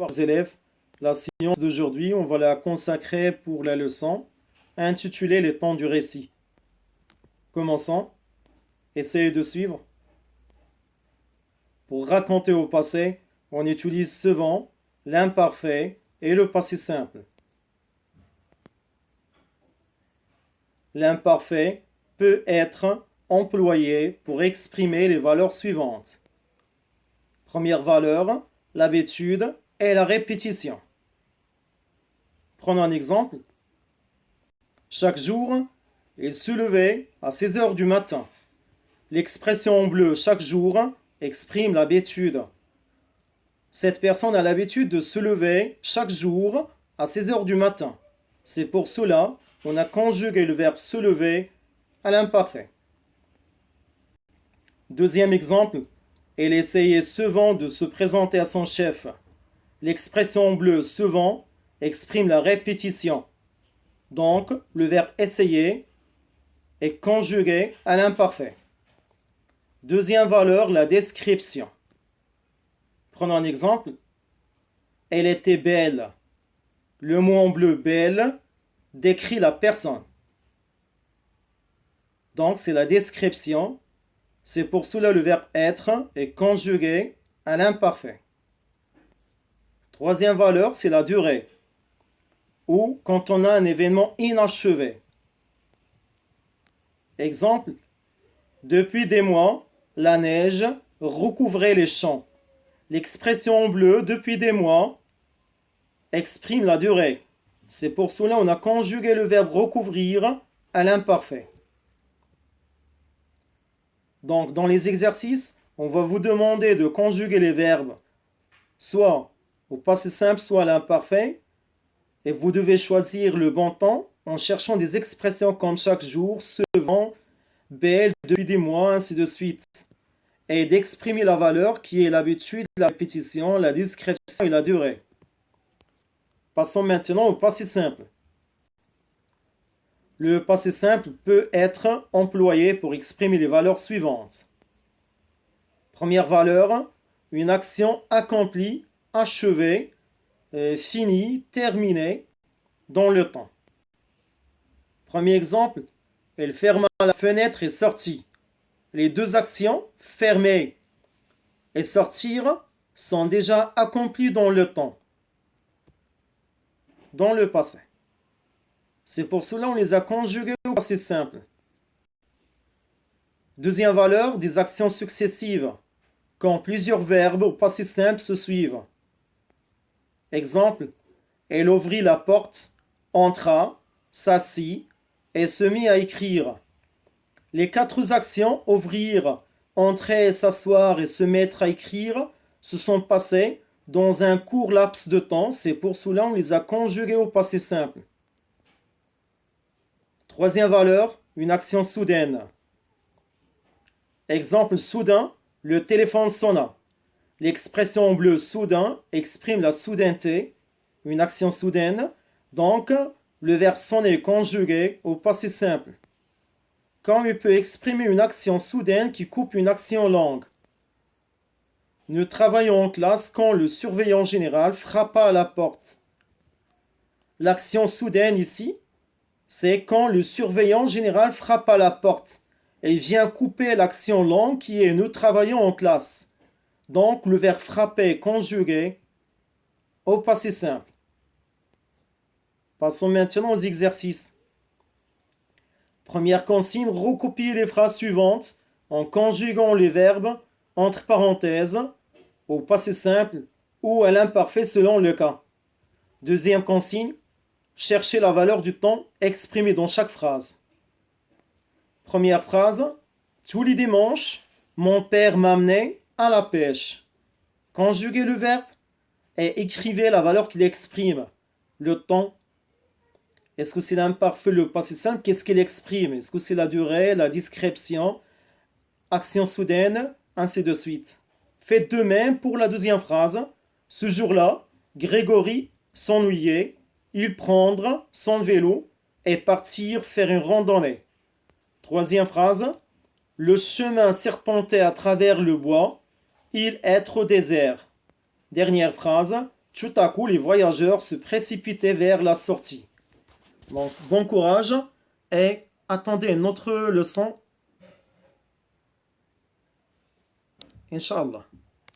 Chers élèves, la séance d'aujourd'hui, on va la consacrer pour la leçon intitulée Les temps du récit. Commençons. Essayez de suivre. Pour raconter au passé, on utilise souvent l'imparfait et le passé simple. L'imparfait peut être employé pour exprimer les valeurs suivantes. Première valeur, l'habitude et la répétition. Prenons un exemple. Chaque jour, il se levait à 6 heures du matin. L'expression en bleu chaque jour exprime l'habitude. Cette personne a l'habitude de se lever chaque jour à 6 heures du matin. C'est pour cela qu'on a conjugué le verbe se lever à l'imparfait. Deuxième exemple, elle essayait souvent de se présenter à son chef. L'expression en bleu souvent exprime la répétition. Donc, le verbe essayer est conjugué à l'imparfait. Deuxième valeur, la description. Prenons un exemple. Elle était belle. Le mot en bleu belle décrit la personne. Donc, c'est la description. C'est pour cela le verbe être est conjugué à l'imparfait. Troisième valeur, c'est la durée. Ou quand on a un événement inachevé. Exemple, depuis des mois, la neige recouvrait les champs. L'expression en bleu, depuis des mois, exprime la durée. C'est pour cela qu'on a conjugué le verbe recouvrir à l'imparfait. Donc, dans les exercices, on va vous demander de conjuguer les verbes soit au passé simple, soit à l'imparfait. Et vous devez choisir le bon temps en cherchant des expressions comme chaque jour, souvent, belle, depuis des mois, ainsi de suite. Et d'exprimer la valeur qui est l'habitude, la répétition, la description et la durée. Passons maintenant au passé simple. Le passé simple peut être employé pour exprimer les valeurs suivantes. Première valeur, une action accomplie, achevée, finie, terminée dans le temps. Premier exemple, elle ferma la fenêtre et sortit. Les deux actions, fermer et sortir, sont déjà accomplies dans le temps, dans le passé. C'est pour cela qu'on les a conjuguées au passé simple. Deuxième valeur, des actions successives, quand plusieurs verbes au passé simple se suivent. Exemple, elle ouvrit la porte, entra, s'assit et se mit à écrire. Les quatre actions, ouvrir, entrer, s'asseoir et se mettre à écrire, se sont passées dans un court laps de temps. C'est pour cela qu'on les a conjuguées au passé simple. Troisième valeur, une action soudaine. Exemple soudain, le téléphone sonna. L'expression en bleu soudain exprime la soudaineté, une action soudaine. Donc, le verbe sonner est conjugué au passé simple. Comme il peut exprimer une action soudaine qui coupe une action longue. Nous travaillons en classe quand le surveillant général frappa à la porte. L'action soudaine ici, c'est quand le surveillant général frappe à la porte et vient couper l'action longue qui est nous travaillons en classe. Donc le verbe frapper est conjugué au passé simple. Passons maintenant aux exercices. Première consigne, recopier les phrases suivantes en conjuguant les verbes entre parenthèses au passé simple ou à l'imparfait selon le cas. Deuxième consigne, chercher la valeur du temps exprimée dans chaque phrase. Première phrase, tous les dimanches, mon père m'amenait à la pêche. Conjuguez le verbe et écrivez la valeur qu'il exprime. Le temps. Est-ce que c'est l'imparfait, le passé simple? Qu'est-ce qu'il exprime? Est-ce que c'est la durée, la description, action soudaine, ainsi de suite? Faites de même pour la deuxième phrase. Ce jour-là, Grégory s'ennuyait. Il prendre son vélo et partir faire une randonnée. Troisième phrase. Le chemin serpentait à travers le bois. Il est au désert. Dernière phrase. Tout à coup, les voyageurs se précipitaient vers la sortie. Donc, bon courage et attendez une autre leçon, Inch'Allah.